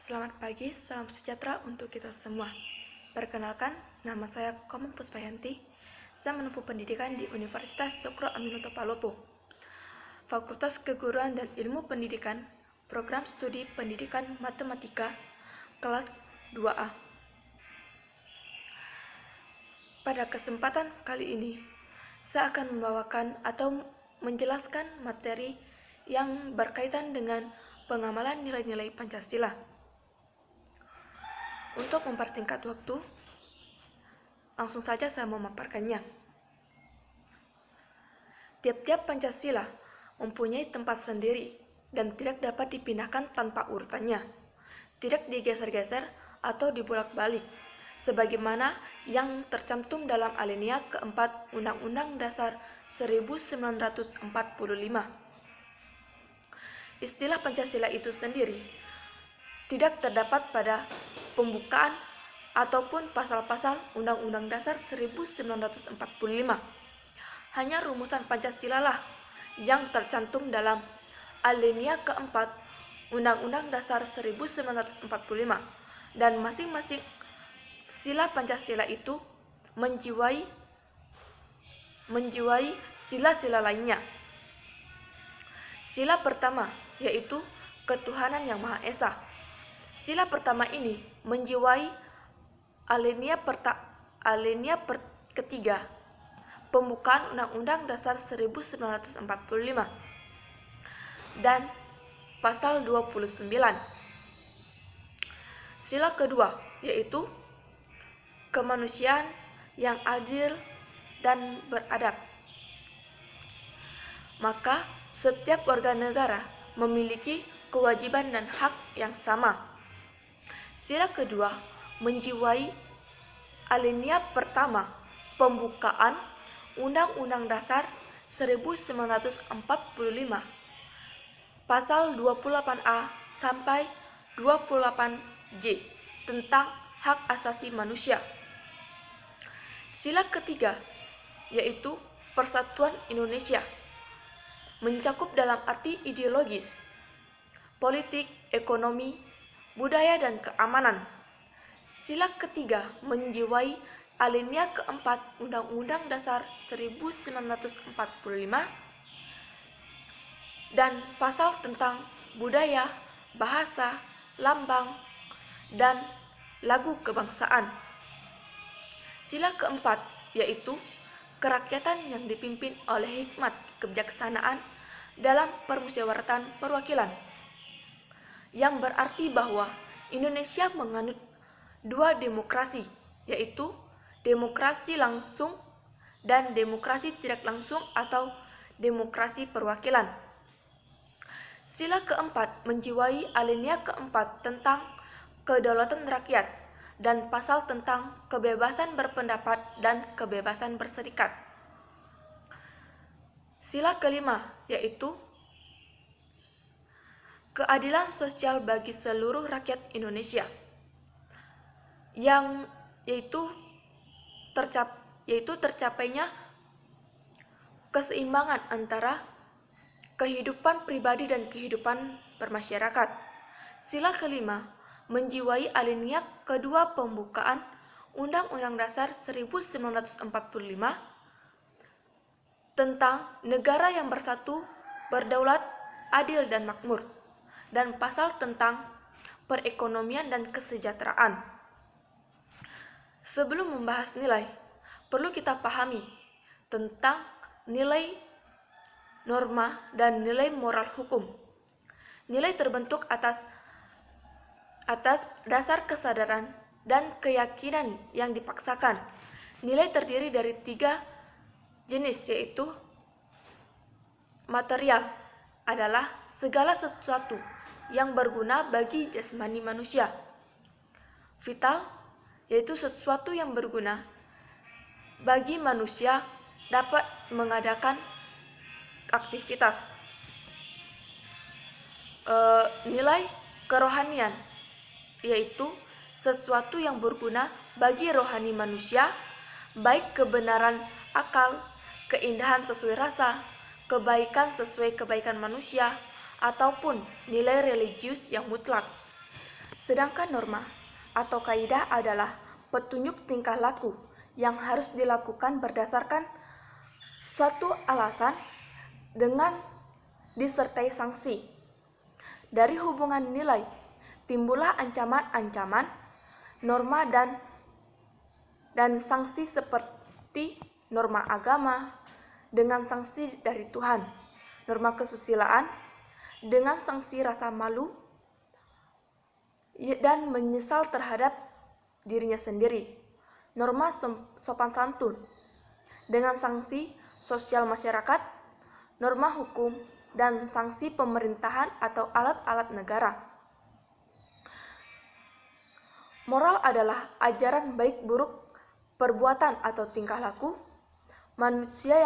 Selamat pagi, salam sejahtera untuk kita semua. Perkenalkan, nama saya Komeng Puspayanti. Saya menempuh pendidikan di Universitas Cokro Aminoto Palopo, Fakultas Keguruan dan Ilmu Pendidikan, Program Studi Pendidikan Matematika, kelas 2A. Pada kesempatan kali ini, saya akan membawakan atau menjelaskan materi yang berkaitan dengan pengamalan nilai-nilai Pancasila. Untuk mempersingkat waktu, langsung saja saya memaparkannya. Tiap-tiap Pancasila mempunyai tempat sendiri dan tidak dapat dipindahkan tanpa urutannya, tidak digeser-geser atau dibolak-balik, sebagaimana yang tercantum dalam alinea keempat Undang-Undang Dasar 1945. Istilah Pancasila itu sendiri tidak terdapat pada pembukaan ataupun pasal-pasal Undang-Undang Dasar 1945. Hanya rumusan Pancasila lah yang tercantum dalam alinea keempat Undang-Undang Dasar 1945, dan masing-masing sila Pancasila itu menjiwai sila-sila lainnya. Sila pertama yaitu ketuhanan yang Maha Esa. Sila pertama ini menjiwai alinea ketiga pembukaan Undang-Undang Dasar 1945 dan pasal 29. Sila kedua yaitu kemanusiaan yang adil dan beradab. Maka setiap warga negara memiliki kewajiban dan hak yang sama. Sila kedua menjiwai alinea pertama pembukaan Undang-Undang Dasar 1945, pasal 28A sampai 28J tentang hak asasi manusia. Sila ketiga yaitu Persatuan Indonesia, mencakup dalam arti ideologis, politik, ekonomi, budaya, dan keamanan. Sila ketiga menjiwai alinea keempat Undang-Undang Dasar 1945 dan pasal tentang budaya, bahasa, lambang, dan lagu kebangsaan. Sila keempat yaitu kerakyatan yang dipimpin oleh hikmat kebijaksanaan dalam permusyawaratan perwakilan, yang berarti bahwa Indonesia menganut dua demokrasi, yaitu demokrasi langsung dan demokrasi tidak langsung atau demokrasi perwakilan. Sila keempat menjiwai alinea keempat tentang kedaulatan rakyat dan pasal tentang kebebasan berpendapat dan kebebasan berserikat. Sila kelima yaitu keadilan sosial bagi seluruh rakyat Indonesia, yang yaitu tercapainya keseimbangan antara kehidupan pribadi dan kehidupan bermasyarakat. Sila kelima menjiwai alinea kedua pembukaan Undang-Undang Dasar 1945 tentang negara yang bersatu, berdaulat, adil dan makmur, dan pasal tentang perekonomian dan kesejahteraan. Sebelum membahas nilai, perlu kita pahami tentang nilai norma dan nilai moral hukum. Nilai terbentuk atas dasar kesadaran dan keyakinan yang dipaksakan. Nilai terdiri dari 3 jenis, yaitu material adalah segala sesuatu yang berguna bagi jasmani manusia. Vital yaitu sesuatu yang berguna bagi manusia dapat mengadakan aktivitas. Nilai kerohanian yaitu sesuatu yang berguna bagi rohani manusia, baik kebenaran akal, keindahan sesuai rasa, kebaikan sesuai kebaikan manusia, ataupun nilai religius yang mutlak. Sedangkan norma atau kaidah adalah petunjuk tingkah laku yang harus dilakukan berdasarkan suatu alasan dengan disertai sanksi. Dari hubungan nilai timbullah ancaman-ancaman, norma dan sanksi seperti norma agama dengan sanksi dari Tuhan, norma kesusilaan dengan sanksi rasa malu dan menyesal terhadap dirinya sendiri, norma sopan santun dengan sanksi sosial masyarakat, norma hukum, dan sanksi pemerintahan atau alat-alat negara. Moral adalah ajaran baik buruk, perbuatan atau tingkah laku manusia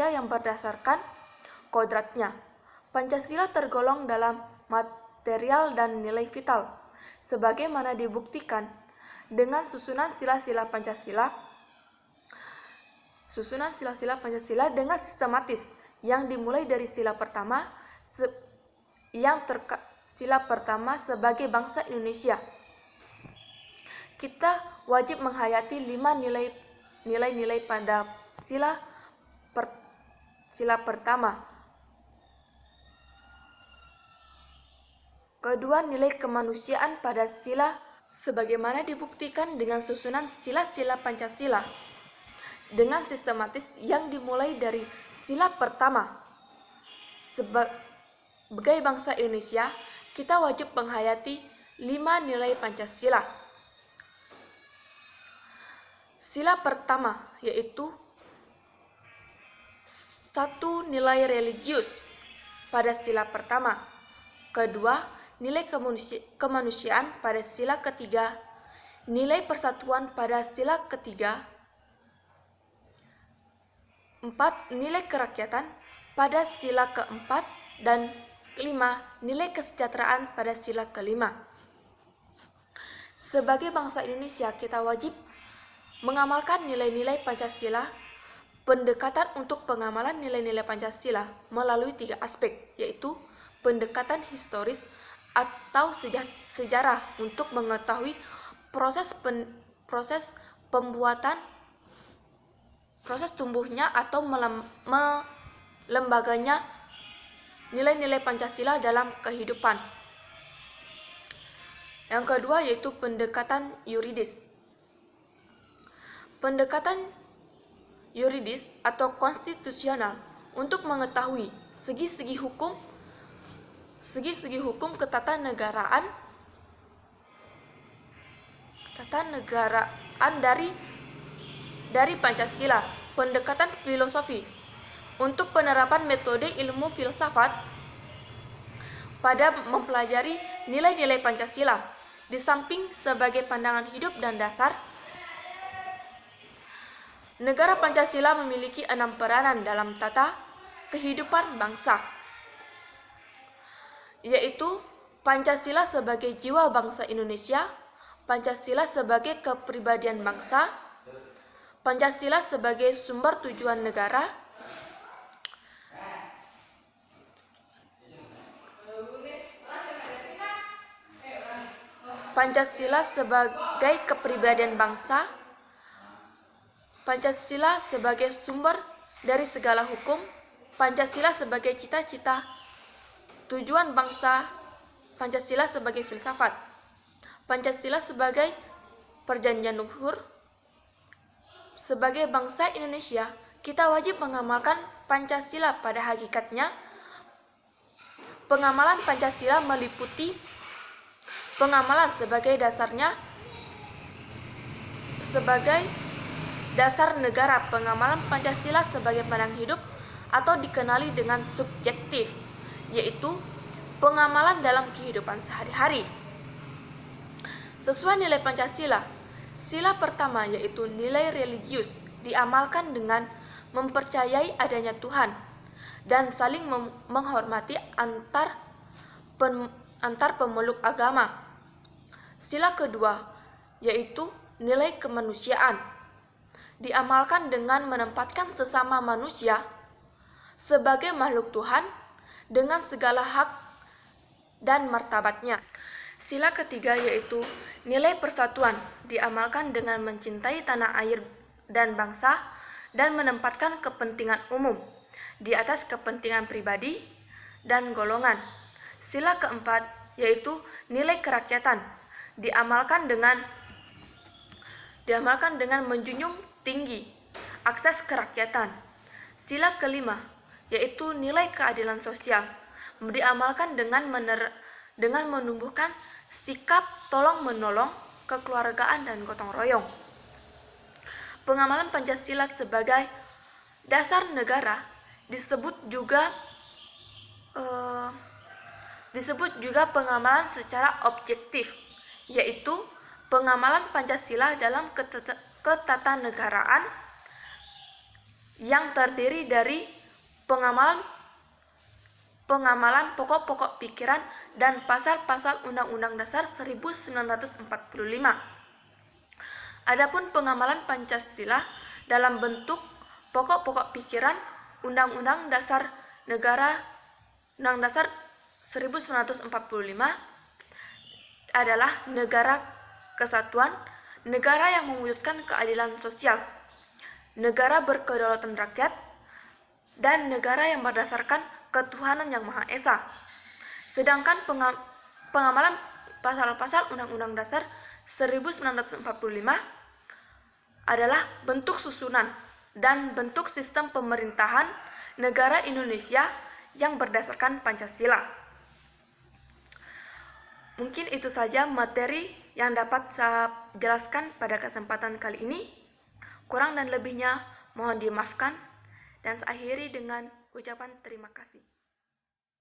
yang berdasarkan kodratnya. Pancasila tergolong dalam material dan nilai vital, sebagaimana dibuktikan dengan susunan sila-sila Pancasila dengan sistematis yang dimulai dari sila pertama sebagai bangsa Indonesia. Kita wajib menghayati 5 nilai-nilai pada sila pertama. Kedua, nilai kemanusiaan pada sila sebagaimana dibuktikan dengan susunan sila-sila Pancasila dengan sistematis yang dimulai dari sila pertama. Sebagai bangsa Indonesia, kita wajib menghayati 5 nilai Pancasila. Sila pertama yaitu 1. Nilai religius pada sila pertama. Kedua, nilai kemanusiaan pada sila ketiga. Nilai persatuan pada sila ketiga. 4. Nilai kerakyatan pada sila keempat. Dan 5. Nilai kesejahteraan pada sila kelima. Sebagai bangsa Indonesia, kita wajib mengamalkan nilai-nilai Pancasila. Pendekatan untuk pengamalan nilai-nilai Pancasila melalui 3 aspek, yaitu pendekatan historis atau sejarah untuk mengetahui proses tumbuhnya atau melembaganya nilai-nilai Pancasila dalam kehidupan. Yang kedua yaitu pendekatan yuridis. Pendekatan yuridis atau konstitusional untuk mengetahui segi-segi hukum ketatanegaraan dari Pancasila. Pendekatan filosofis untuk penerapan metode ilmu filsafat pada mempelajari nilai-nilai Pancasila, di samping sebagai pandangan hidup dan dasar. Negara Pancasila memiliki 6 peranan dalam tata kehidupan bangsa, yaitu Pancasila sebagai jiwa bangsa Indonesia, Pancasila sebagai kepribadian bangsa, Pancasila sebagai sumber tujuan negara, Pancasila sebagai kepribadian bangsa, Pancasila sebagai sumber dari segala hukum, Pancasila sebagai cita-cita tujuan bangsa, Pancasila sebagai filsafat, Pancasila sebagai perjanjian luhur. Sebagai bangsa Indonesia, kita wajib mengamalkan Pancasila pada hakikatnya. Pengamalan Pancasila meliputi pengamalan sebagai dasar negara, pengamalan Pancasila sebagai pandangan hidup atau dikenali dengan subjektif, yaitu pengamalan dalam kehidupan sehari-hari. Sesuai nilai Pancasila, sila pertama yaitu nilai religius diamalkan dengan mempercayai adanya Tuhan dan saling menghormati antar pemeluk agama. Sila kedua yaitu nilai kemanusiaan diamalkan dengan menempatkan sesama manusia sebagai makhluk Tuhan dengan segala hak dan martabatnya. Sila ketiga yaitu nilai persatuan, diamalkan dengan mencintai tanah air dan bangsa dan menempatkan kepentingan umum di atas kepentingan pribadi dan golongan. Sila keempat yaitu nilai kerakyatan, diamalkan dengan menjunjung tinggi akses kerakyatan. Sila kelima yaitu nilai keadilan sosial, diamalkan dengan menumbuhkan sikap tolong-menolong, kekeluargaan, dan gotong royong. Pengamalan Pancasila sebagai dasar negara disebut juga pengamalan secara objektif, yaitu pengamalan Pancasila dalam ketatanegaraan yang terdiri dari pengamalan pokok-pokok pikiran dan pasal-pasal Undang-Undang Dasar 1945. Adapun pengamalan Pancasila dalam bentuk pokok-pokok pikiran Undang-Undang Dasar 1945 adalah negara kesatuan, negara yang mewujudkan keadilan sosial, negara berkedaulatan rakyat, dan negara yang berdasarkan ketuhanan yang Maha Esa. Sedangkan pengamalan pasal-pasal Undang-Undang Dasar 1945 adalah bentuk susunan dan bentuk sistem pemerintahan negara Indonesia yang berdasarkan Pancasila. Mungkin itu saja materi yang dapat saya jelaskan pada kesempatan kali ini. Kurang dan lebihnya mohon dimaafkan, dan saya akhiri dengan ucapan terima kasih.